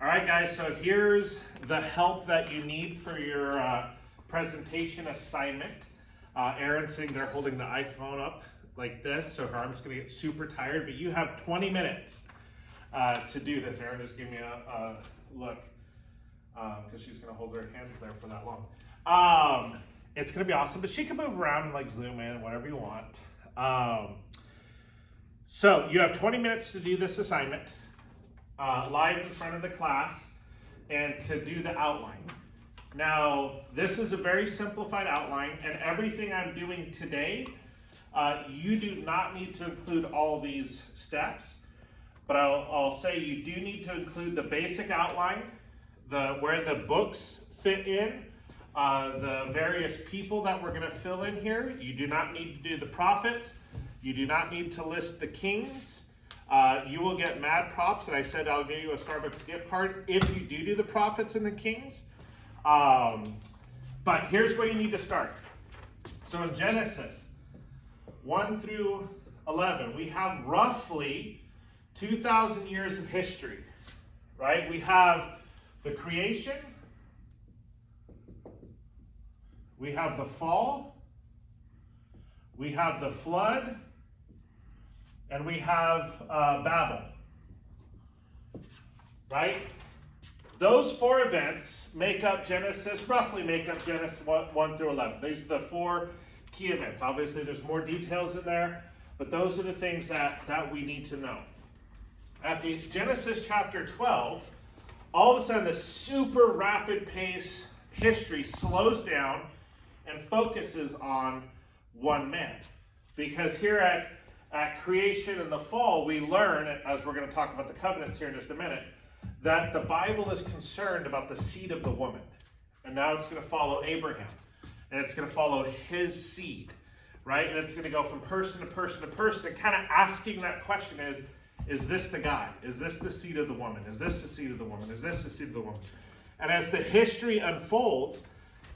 All right, guys, so here's the help that you need for your presentation assignment. Erin's sitting there holding the iPhone up like this, so her arm's going to get super tired, but you have 20 minutes to do this. Erin just gave me a look because she's going to hold her hands there for that long. It's going to be awesome, but she can move around and like zoom in, whatever you want. So you have 20 minutes to do this assignment. Live in front of the class and to do the outline. Now, this is a very simplified outline, and everything I'm doing today, you do not need to include all these steps, but I'll say you do need to include the basic outline, where the books fit in, the various people that we're going to fill in here. You do not need to do the prophets. You do not need to list the kings. You will get mad props, and I said I'll give you a Starbucks gift card if you do the prophets and the kings. But here's where you need to start. So in Genesis 1 through 11, we have roughly 2,000 years of history, right? We have the creation, we have the fall, we have the flood, and we have Babel, right? Those four events roughly make up Genesis 1 through 11. These are the four key events. Obviously, there's more details in there, but those are the things that we need to know. At the Genesis chapter 12, all of a sudden, the super rapid pace history slows down and focuses on one man. Because here at creation and the fall, we learn, as we're going to talk about the covenants here in just a minute, that the Bible is concerned about the seed of the woman. And now it's going to follow Abraham. And it's going to follow his seed, right? And it's going to go from person to person to person, and kind of asking that question is this the guy? Is this the seed of the woman? Is this the seed of the woman? Is this the seed of the woman? And as the history unfolds,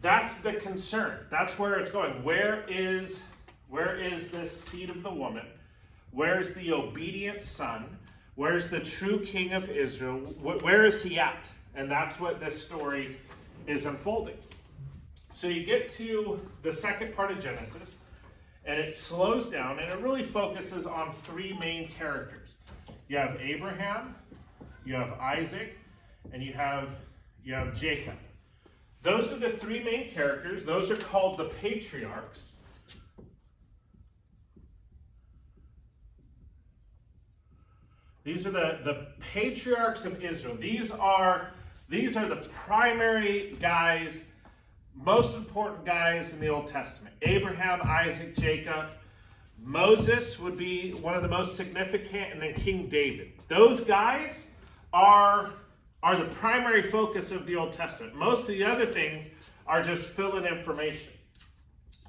that's the concern. That's where it's going. Where is this seed of the woman? Where's the obedient son? Where's the true king of Israel? Where is he at? And that's what this story is unfolding. So you get to the second part of Genesis, and it slows down, and it really focuses on three main characters. You have Abraham, you have Isaac, and you have Jacob. Those are the three main characters. Those are called the patriarchs. These are the patriarchs of Israel. These are the primary guys, most important guys in the Old Testament. Abraham, Isaac, Jacob. Moses would be one of the most significant, and then King David. Those guys are the primary focus of the Old Testament. Most of the other things are just fill-in information.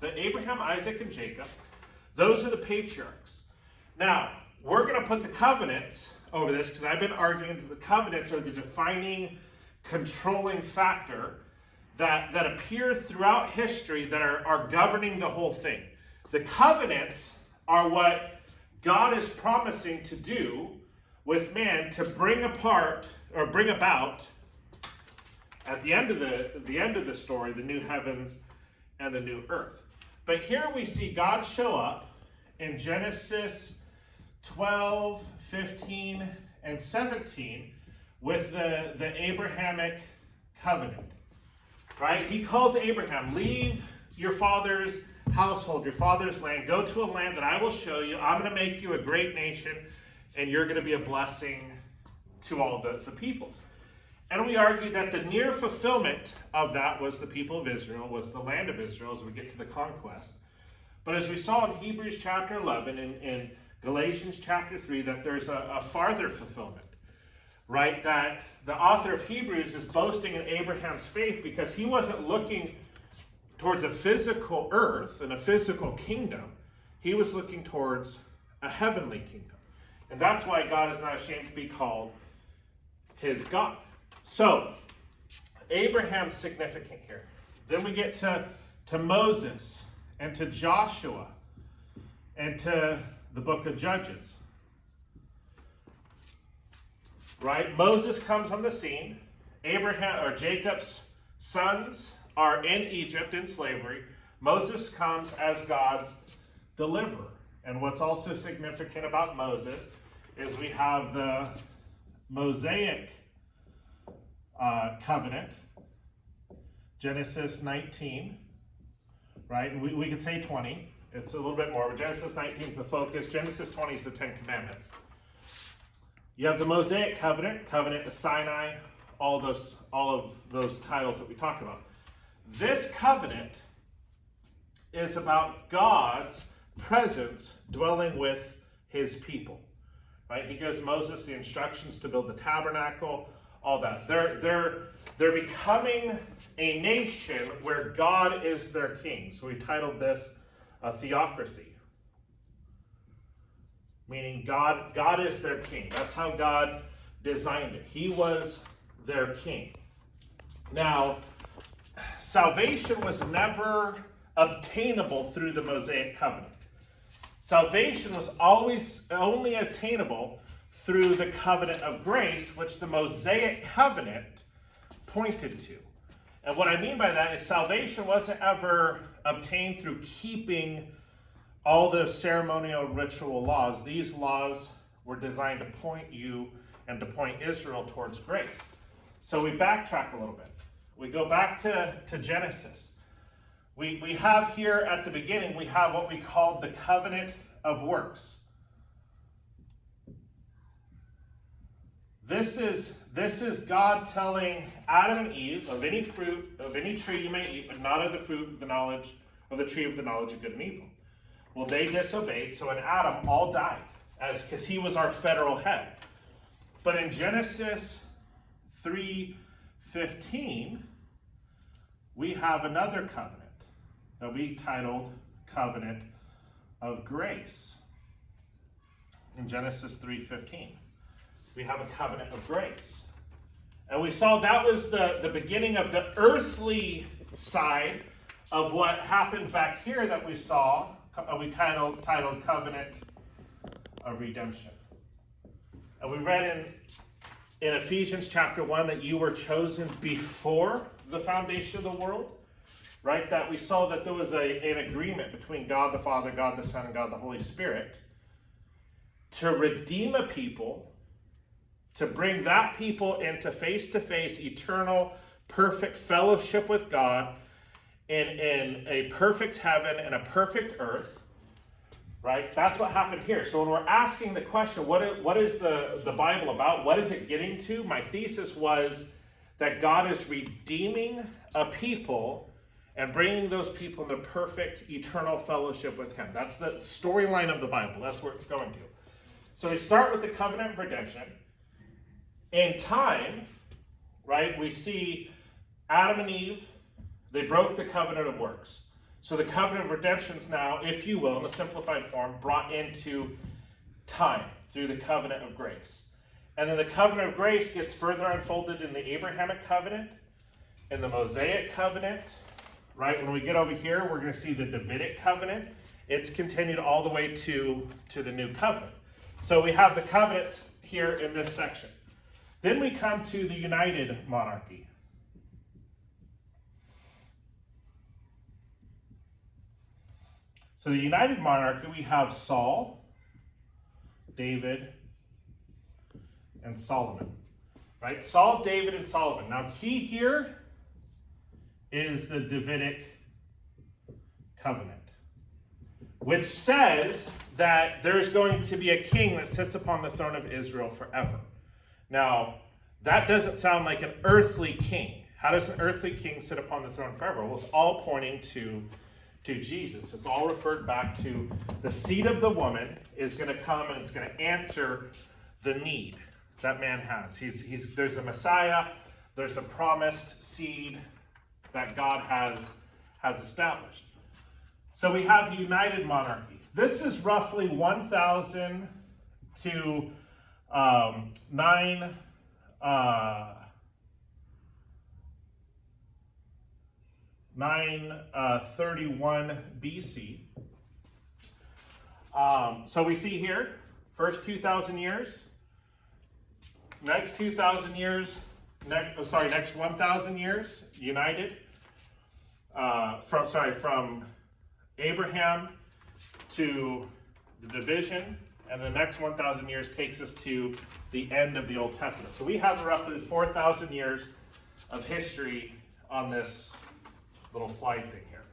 But Abraham, Isaac, and Jacob, those are the patriarchs. Now, we're going to put the covenants over this because I've been arguing that the covenants are the defining, controlling factor that appear throughout history that are governing the whole thing. The covenants are what God is promising to do with man to bring about at the end of the story, the new heavens and the new earth. But here we see God show up in Genesis 12, 15, and 17 with the Abrahamic covenant, right? He calls Abraham, leave your father's household, your father's land, go to a land that I will show you. I'm going to make you a great nation, and you're going to be a blessing to all the peoples. And we argue that the near fulfillment of that was the people of Israel, was the land of Israel as we get to the conquest. But as we saw in Hebrews chapter 11 and Galatians chapter 3, that there's a farther fulfillment, right? That the author of Hebrews is boasting in Abraham's faith because he wasn't looking towards a physical earth and a physical kingdom. He was looking towards a heavenly kingdom. And that's why God is not ashamed to be called his God. So, Abraham's significant here. Then we get to Moses and to Joshua and to the book of Judges. right? Moses comes on the scene. Abraham or Jacob's sons are in Egypt in slavery. Moses comes as God's deliverer. And what's also significant about Moses is we have the Mosaic covenant, Genesis 19, right? We could say 20. It's a little bit more, but Genesis 19 is the focus. Genesis 20 is the Ten Commandments. You have the Mosaic covenant, covenant of Sinai, all of those titles that we talked about. This covenant is about God's presence dwelling with his people. Right? He gives Moses the instructions to build the tabernacle, all that. They're becoming a nation where God is their king. So we titled this a theocracy. Meaning God is their king. That's how God designed it. He was their king. Now, salvation was never obtainable through the Mosaic covenant. Salvation was always only attainable through the covenant of grace, which the Mosaic covenant pointed to. And what I mean by that is salvation wasn't ever obtained through keeping all the ceremonial ritual laws. These laws were designed to point you and to point Israel towards grace. So we backtrack a little bit. We go back to Genesis. We have here at the beginning, we have what we call the covenant of works. This is God telling Adam and Eve, of any fruit, of any tree you may eat, but not of the fruit of the knowledge, of the tree of the knowledge of good and evil. Well, they disobeyed, so in Adam all died, because he was our federal head. But in Genesis 3:15, we have another covenant that we titled Covenant of Grace. In Genesis 3:15, we have a covenant of grace. And we saw that was the beginning of the earthly side of what happened back here that we saw, we titled Covenant of Redemption. And we read in Ephesians chapter 1 that you were chosen before the foundation of the world. Right, that we saw that there was an agreement between God the Father, God the Son, and God the Holy Spirit to redeem a people, to bring that people into face-to-face, eternal, perfect fellowship with God in a perfect heaven and a perfect earth. Right, that's what happened here. So when we're asking the question, what is the Bible about? What is it getting to? My thesis was that God is redeeming a people and bringing those people into perfect, eternal fellowship with him. That's the storyline of the Bible. That's where it's going to. So we start with the covenant of redemption. In time, right, we see Adam and Eve, they broke the covenant of works. So the covenant of redemption is now, if you will, in a simplified form, brought into time through the covenant of grace. And then the covenant of grace gets further unfolded in the Abrahamic covenant, in the Mosaic covenant. Right, when we get over here, we're going to see the Davidic covenant. It's continued all the way to the new covenant. So we have the covenants here in this section. Then we come to the united monarchy. So the united monarchy, we have Saul, David, and Solomon. Right, Saul, David, and Solomon. Now key here is the Davidic covenant, which says that there's going to be a king that sits upon the throne of Israel forever. Now, that doesn't sound like an earthly king. How does an earthly king sit upon the throne forever? Well, it's all pointing to Jesus. It's all referred back to the seed of the woman is going to come and it's going to answer the need that man has. There's a Messiah, there's a promised seed that God has established. So we have the united monarchy. This is roughly 1,000 to 931 BC. So we see here, first 2,000 years, next 2,000 years, next 1,000 years, united, from Abraham to the division, and the next 1,000 years takes us to the end of the Old Testament. So we have roughly 4,000 years of history on this little slide thing here.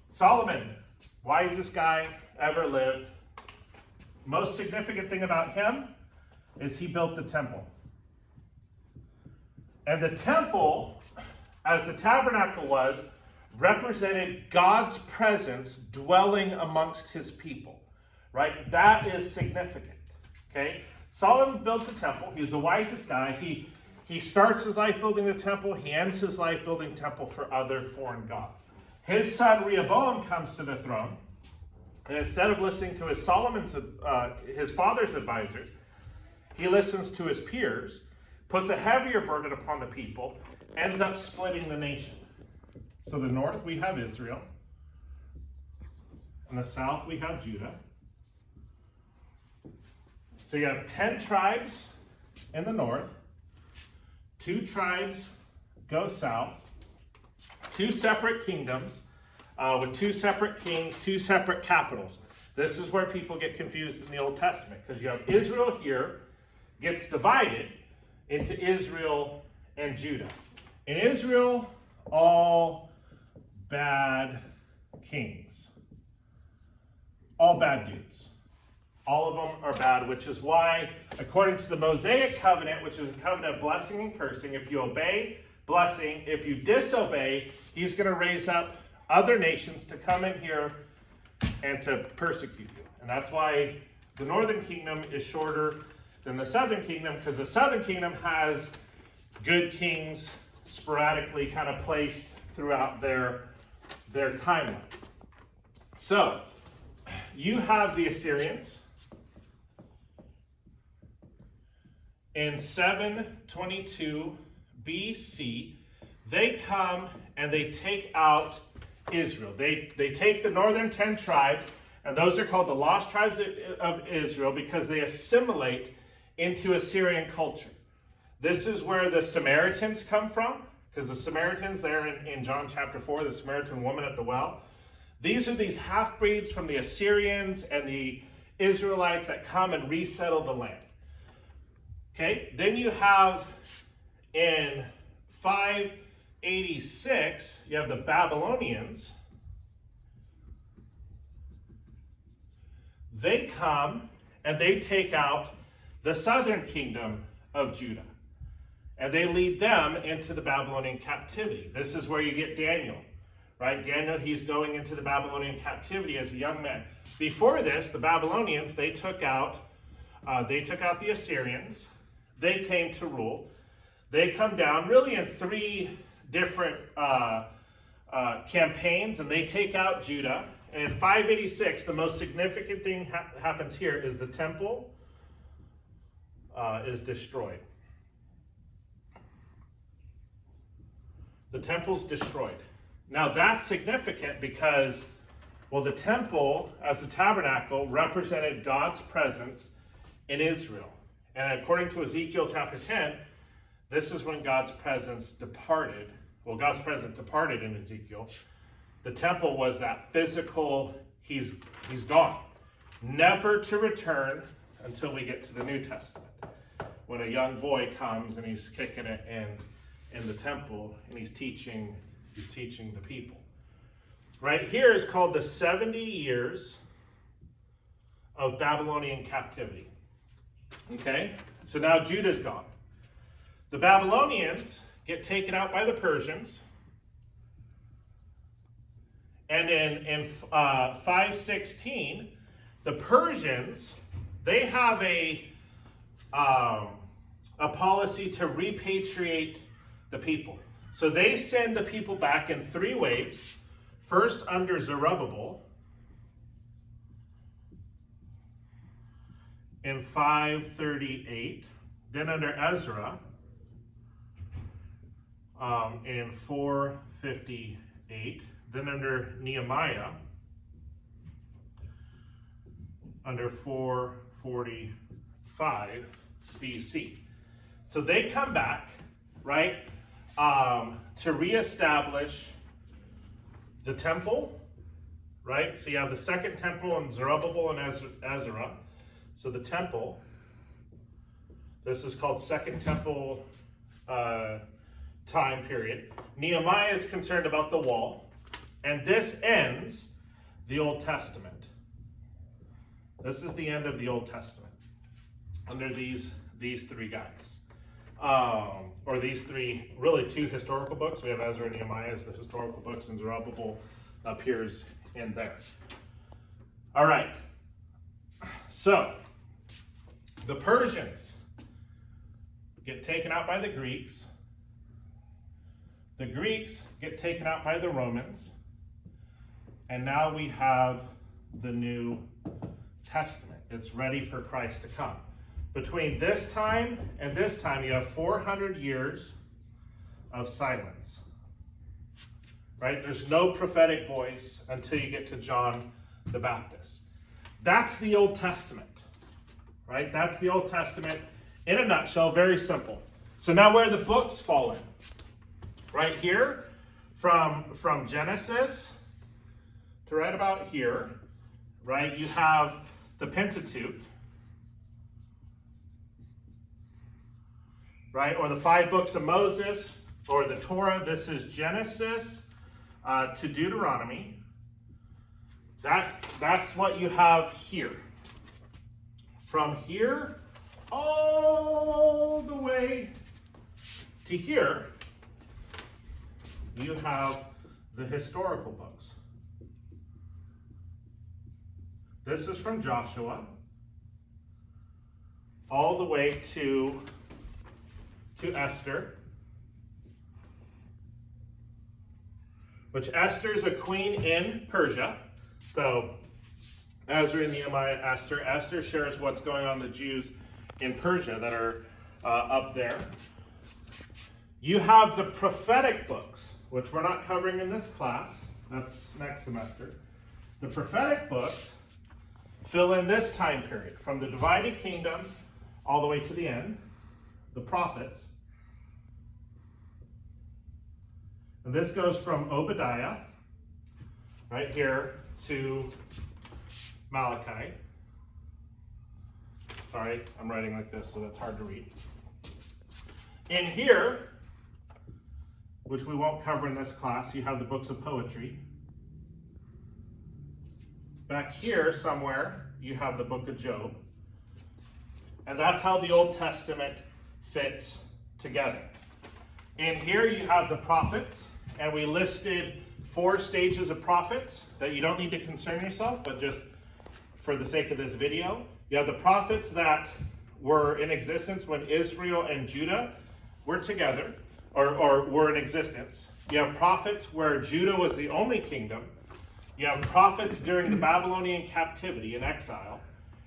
Solomon, wisest guy ever lived. Most significant thing about him is he built the temple. And the temple, as the tabernacle was, represented God's presence dwelling amongst his people, right? That is significant, okay? Solomon builds a temple. He's the wisest guy. He starts his life building the temple. He ends his life building temple for other foreign gods. His son Rehoboam comes to the throne, and instead of listening to his father's advisors, he listens to his peers, puts a heavier burden upon the people, ends up splitting the nation. So the north, we have Israel. In the south, we have Judah. So you have 10 tribes in the north. 2 tribes go south. 2 separate kingdoms with 2 separate kings, 2 separate capitals. This is where people get confused in the Old Testament, because you have Israel here, gets divided into Israel and Judah. In Israel, all bad kings. All bad dudes. All of them are bad, which is why, according to the Mosaic covenant, which is a covenant of blessing and cursing, if you obey, blessing. If you disobey, he's going to raise up other nations to come in here and to persecute you. And that's why the northern kingdom is shorter than the southern kingdom, because the southern kingdom has good kings sporadically kind of placed throughout their timeline. So, you have the Assyrians. In 722 BC, they come and they take out Israel. They take the northern 10 tribes, and those are called the lost tribes of Israel, because they assimilate into Assyrian culture. This is where the Samaritans come from, because the Samaritans there in John chapter 4, the Samaritan woman at the well, these are these half-breeds from the Assyrians and the Israelites that come and resettle the land. Okay, then you have in 586, you have the Babylonians. They come and they take out the southern kingdom of Judah. And they lead them into the Babylonian captivity. This is where you get Daniel, right? Daniel, he's going into the Babylonian captivity as a young man. Before this, the Babylonians, they took out the Assyrians. They came to rule. They come down really in 3 different campaigns, and they take out Judah. And in 586, the most significant thing happens here is the temple is destroyed. The temple's destroyed. Now that's significant because, well, the temple, as the tabernacle, represented God's presence in Israel. And according to Ezekiel chapter 10, this is when God's presence departed. Well, God's presence departed in Ezekiel. The temple was that physical, he's gone. Never to return until we get to the New Testament, when a young boy comes and he's kicking it in the temple and he's teaching the people. Right here is called the 70 years of Babylonian captivity. Okay, so now Judah's gone. The Babylonians get taken out by the Persians. And in 516, the Persians, they have a policy to repatriate the people. So they send the people back in 3 waves. First under Zerubbabel in 538, then under Ezra in 458, then under Nehemiah under 445, BC. So they come back, right, to reestablish the temple, right? So you have the second temple and Zerubbabel and Ezra. So the temple, this is called Second Temple time period. Nehemiah is concerned about the wall, and this ends the Old Testament. This is the end of the Old Testament under these three guys. Or these three, really two historical books. We have Ezra and Nehemiah as the historical books, and Zerubbabel appears in there. All right. So, the Persians get taken out by the Greeks. The Greeks get taken out by the Romans. And now we have the New Testament. It's ready for Christ to come. Between this time and this time, you have 400 years of silence. Right? There's no prophetic voice until you get to John the Baptist. That's the Old Testament. Right? That's the Old Testament in a nutshell, very simple. So now where the books fall in. Right here, from Genesis to right about here, right, you have the Pentateuch, right, or the 5 books of Moses, or the Torah. This is Genesis to Deuteronomy. That's what you have here. From here all the way to here, you have the historical books. This is from Joshua all the way to Esther, which Esther is a queen in Persia. So Ezra, Nehemiah, Esther. Esther shares what's going on with the Jews in Persia that are up there. You have the prophetic books, which we're not covering in this class. That's next semester. The prophetic books fill in this time period, from the divided kingdom all the way to the end, the prophets. And this goes from Obadiah, right here, to Malachi. Sorry, I'm writing like this, so that's hard to read. In here, which we won't cover in this class, you have the books of poetry. Back here somewhere, you have the book of Job. And that's how the Old Testament fits together. In here you have the prophets, and we listed 4 stages of prophets that you don't need to concern yourself, but just for the sake of this video. You have the prophets that were in existence when Israel and Judah were together, or were in existence. You have prophets where Judah was the only kingdom. You have prophets during the Babylonian captivity in exile.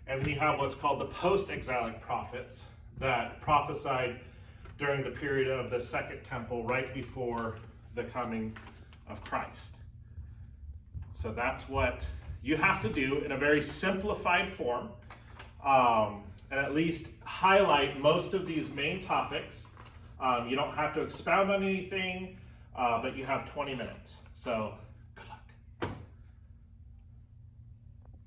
And then you have what's called the post-exilic prophets that prophesied during the period of the Second Temple, right before the coming of Christ. So that's what you have to do in a very simplified form, and at least highlight most of these main topics. You don't have to expound on anything, but you have 20 minutes. So